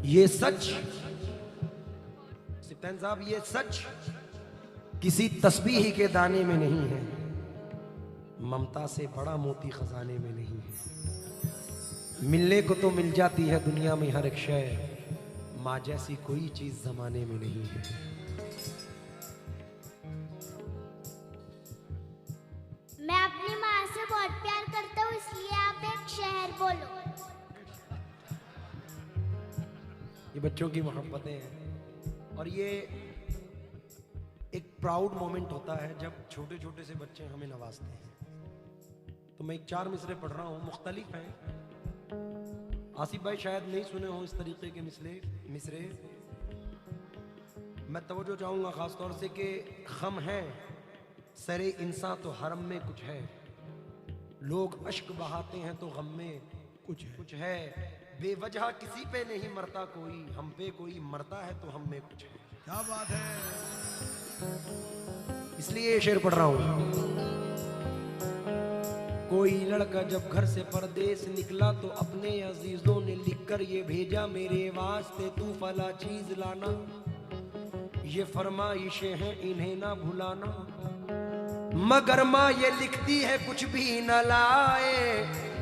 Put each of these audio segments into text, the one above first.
ये सच सिप्तैन साहब, ये सच किसी तस्बीह के दाने में नहीं है, ममता से बड़ा मोती खजाने में नहीं है। मिलने को तो मिल जाती है दुनिया में हर एक शय, माँ जैसी कोई चीज जमाने में नहीं है। मैं अपनी माँ से बहुत प्यार करता हूँ, इसलिए आप एक शहर बोलो। ये बच्चों की मोहब्बतें हैं और ये एक प्राउड मोमेंट होता है जब छोटे छोटे से बच्चे हमें नवाजते हैं। तो मैं एक 4 मिसरे पढ़ रहा हूँ, मुख्तलिफ हैं। आसिफ भाई शायद नहीं सुने हो इस तरीके के मिसरे। मैं तवज्जो चाहूँगा ख़ास तौर से कि ख़म है सरे इंसान तो हरम में कुछ है, लोग अश्क बहाते हैं तो गम में कुछ है। बेवजह किसी पे नहीं मरता कोई, हम पे कोई मरता है तो हम में कुछ है। क्या बात है। इसलिए ये शेर पढ़ रहा हूं। कोई लड़का जब घर से परदेस निकला तो अपने अजीजों ने लिखकर ये भेजा मेरे वास्ते, तू फला चीज लाना, ये फरमाइशें हैं इन्हें ना भुलाना। मगर माँ ये लिखती है कुछ भी न लाए,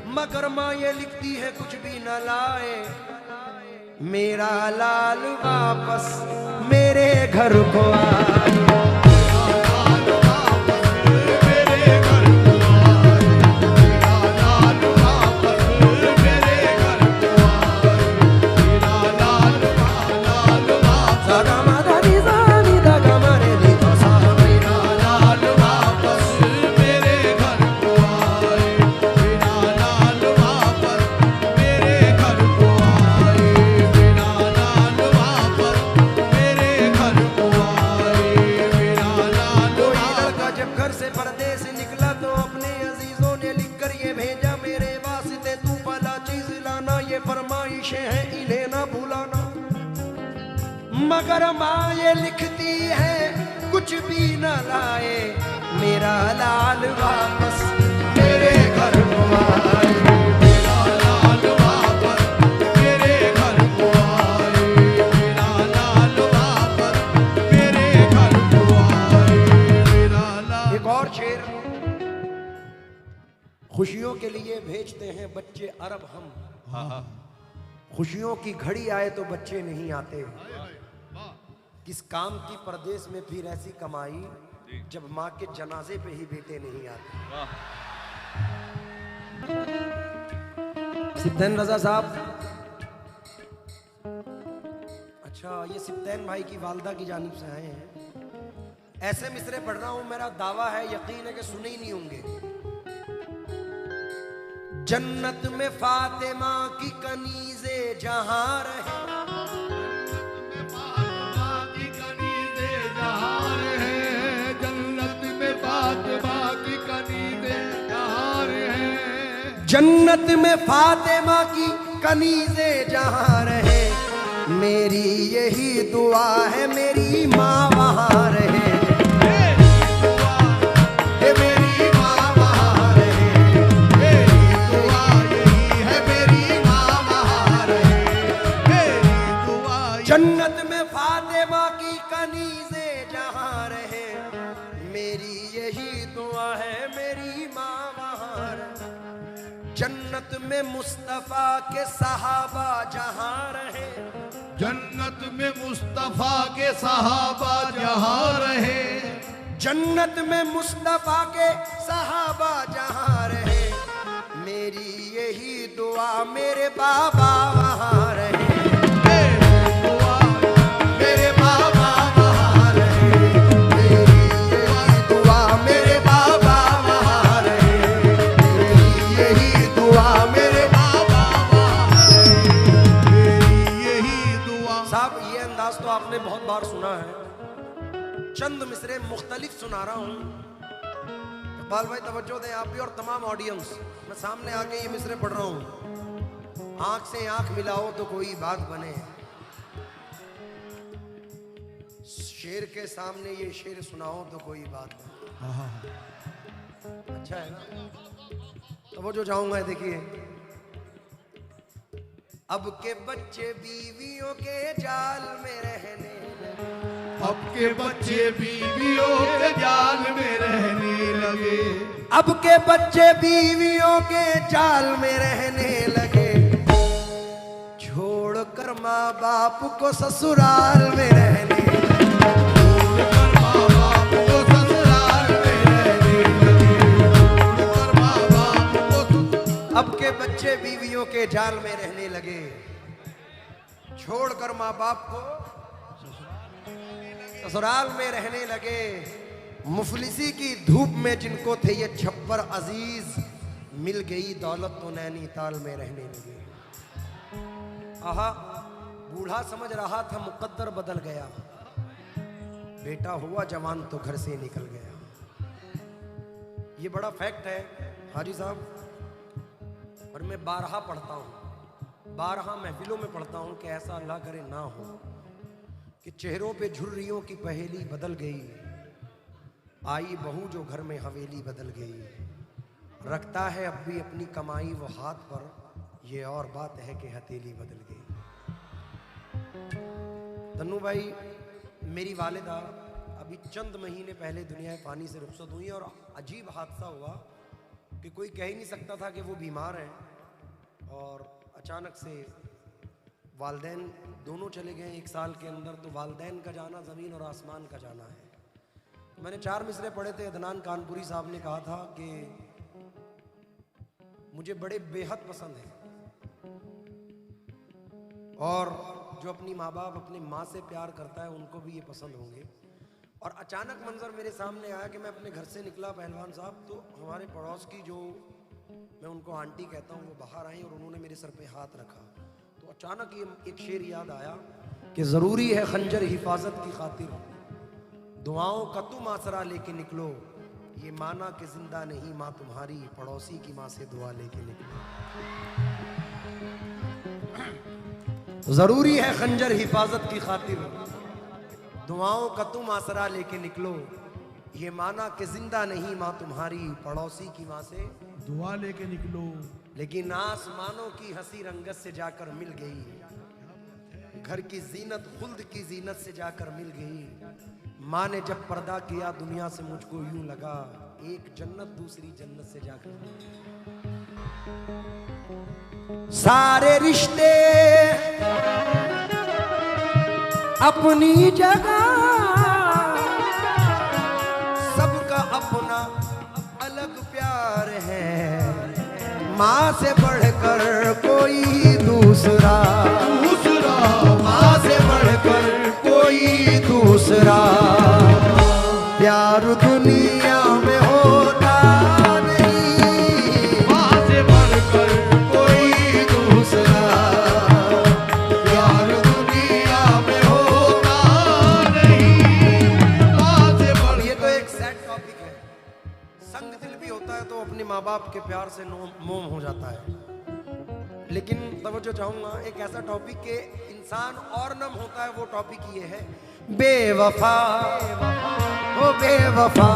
मगर माँ ये लिखती है कुछ भी न लाए, मेरा लाल वापस मेरे घर को आए। मगर माँ ये लिखती है कुछ भी न लाए, मेरा लाल वापस मेरे घर को आए, मेरा लाल वापस मेरे घर को आए, मेरा लाल वापस मेरे घर को आए, मेरा लाल। एक और शेर। खुशियों के लिए भेजते हैं बच्चे अरब हम, खुशियों की घड़ी आए तो बच्चे नहीं आते। किस काम की परदेश में फिर ऐसी कमाई, जब माँ के जनाजे पे ही बेटे नहीं आते। सिप्तैन रजा साहब, अच्छा ये सिप्तैन भाई की वालदा की जानिब से आए हैं। ऐसे मिसरे पढ़ रहा हूं, मेरा दावा है यकीन है कि सुने ही नहीं होंगे। जन्नत में फातिमा की कनीज़े जहां रहे, जन्नत में फातिमा की कनीज़े जहां रहे, मेरी यही दुआ है मेरी माँ वहां रहे, मेरी माँ वहां रहे, मेरी दुआ यही है मेरी माँ वहां रहे, मेरी दुआ। जन्नत में फातिमा की कनीज़े जहां रहे, मेरी यही दुआ है मेरी माँ वहां रहे। जन्नत में मुस्तफा के सहाबा जहां रहे, जन्नत में मुस्तफा के सहाबा जहां रहे, जन्नत में मुस्तफा के सहाबा जहां रहे, मेरी यही दुआ मेरे बाबा वहां रहे, मेरी दुआ मेरे बाबा वहां रहे, मेरी यही दुआ मेरे बाबा वहां रहे, मेरी यही दुआ मेरे बाबा वहां रहे, मेरी यही दुआ। साहब ये अंदाज तो आपने बहुत बार सुना है, चंद मिसरे मुख्तलिफ सुना रहा हूँ। इकबाल भाई तवज्जो दें आप भी और तमाम ऑडियंस। मैं सामने आके ये मिसरे पढ़ रहा हूँ। आंख से आंख मिलाओ तो कोई बात बने, शेर के सामने ये शेर सुनाओ तो कोई बात बने। अच्छा है ना? तवज्जो चाहूंगा, देखिए अब के बच्चे बीवियों के जाल में रहने लगे। अब के बच्चे बीवियों के जाल में रहने लगे। अब के बच्चे बीवियों के जाल में रहने लगे। छोड़कर माँ बाप को ससुराल में रहने लगे। छोड़कर माँ बाप को ससुराल में रहने लगे। छोड़कर माँ बाप को। अब के बच्चे बीवियों के जाल में रहने लगे। छोड़कर माँ बाप को ससुराल में रहने लगे। मुफलिसी की धूप में जिनको थे ये छप्पर अजीज, मिल गई दौलत तो नैनीताल में रहने लगे। आहा, बूढ़ा समझ रहा था मुकद्दर बदल गया, बेटा हुआ जवान तो घर से निकल गया। ये बड़ा फैक्ट है हाजी साहब, और मैं बारहा पढ़ता हूँ, बारहा महफिलों में पढ़ता हूँ कि ऐसा अल्लाह करे ना हो कि चेहरों पे झुर्रियों की पहेली बदल गई, आई बहू जो घर में हवेली बदल गई। रखता है अब भी अपनी कमाई वो हाथ पर, ये और बात है कि हथेली बदल गई। तन्नू भाई, मेरी वालिदा अभी चंद महीने पहले दुनिया फानी से रुखसत हुई और अजीब हादसा हुआ कि कोई कह ही नहीं सकता था कि वो बीमार हैं, और अचानक से वालदैन दोनों चले गए 1 साल के अंदर। तो वालदैन का जाना ज़मीन और आसमान का जाना है। मैंने 4 मिसरे पढ़े थे, अदनान कानपुरी साहब ने कहा था कि मुझे बड़े बेहद पसंद है, और जो अपनी माँ बाप अपनी माँ से प्यार करता है उनको भी ये पसंद होंगे। और अचानक मंजर मेरे सामने आया कि मैं अपने घर से निकला पहलवान साहब, तो हमारे पड़ोस की जो मैं उनको आंटी कहता हूँ वो बाहर आई और उन्होंने मेरे सर पे हाथ रखा। तो अचानक ये एक शेर याद आया कि ज़रूरी है खंजर हिफाजत की खातिर, दुआओं का तुम आसरा लेके निकलो, ये माना कि जिंदा नहीं माँ तुम्हारी, पड़ोसी की माँ से दुआ लेके निकलो। जरूरी है खंजर हिफाजत की खातिर, दुआओं का तुम आसरा लेके निकलो, ये माना कि जिंदा नहीं माँ तुम्हारी, पड़ोसी की माँ से दुआ लेके निकलो। लेकिन आसमानों की हंसी रंगत से जाकर मिल गई, घर की जीनत खुल्द की जीनत से जाकर मिल गई। माँ ने जब पर्दा किया दुनिया से मुझको यूं लगा, एक जन्नत दूसरी जन्नत से जाकर मिल गई। सारे रिश्ते अपनी जगह, सबका अपना अलग प्यार है, माँ से बढ़कर कोई दूसरा, माँ से बढ़कर कोई दूसरा प्यार दुनिया में होता नहीं, माँ से बढ़कर कोई दूसरा प्यार दुनिया में होता नहीं, माँ से बढ़। ये तो एक सैड टॉपिक है। संग दिल भी होता है तो अपने माँ बाप के प्यार से मोम हो जाता है, लेकिन तवज्जो चाहूंगा एक ऐसा टॉपिक के इंसान और नम होता है, वो टॉपिक ये है बेवफा, ओ बेवफा,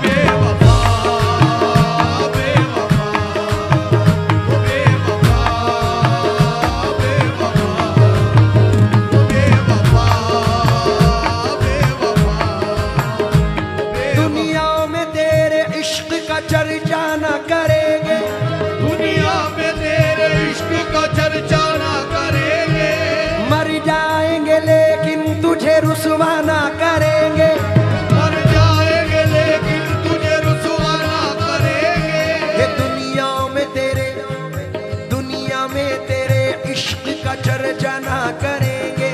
बेवफा, बेवफा, बेवफा, बेवफा, बेवफा। दुनिया में तेरे इश्क का चर्चा न करेंगे, दुनिया में तेरे इश्क का चर्चा ना करेंगे, मर जाएंगे लेकिन तुझे रुसवा ना करेंगे, मर जाएंगे लेकिन तुझे रुसवा ना करेंगे। ये दुनिया में तेरे इश्क का चर्चा ना करेंगे,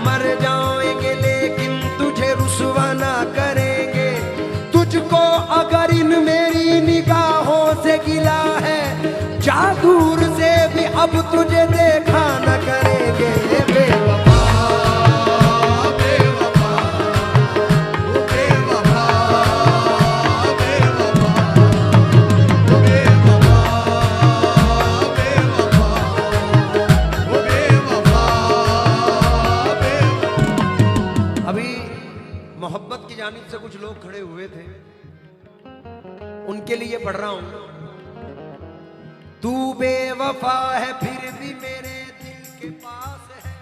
मर जाएंगे लेकिन तुझे रुसवा ना करेंगे। तुझको अगर इन मेरी निगाहों से गिला है, जा दूर से भी अब तुझे देखा न करेंगे। बेवफा, बेवफा, बेवफा, बेवफा, बेवफा, बेवफा, बेवफा। अभी मोहब्बत की जानिब से कुछ लोग खड़े हुए थे, उनके लिए पढ़ रहा हूं। तू बेवफा है फिर भी मेरे दिल के पास है।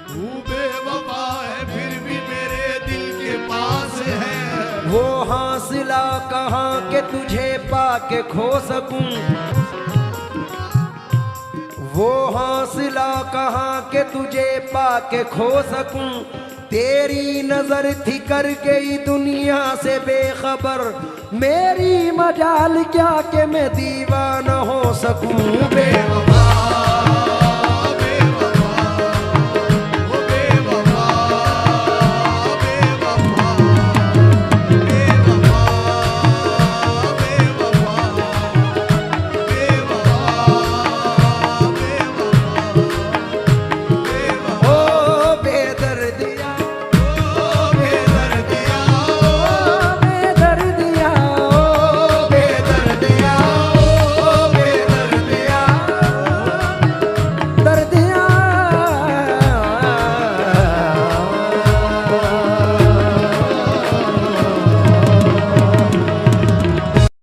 तू बेवफा है फिर भी मेरे दिल के पास है। वो हौसला कहाँ के तुझे पाके खो सकूं, वो हौसला कहाँ के तुझे पाके खो सकूं। तेरी नजर थी कर गई दुनिया से बेखबर, मेरी मजाल क्या कि मैं दीवाना हो सकूं। बेवफा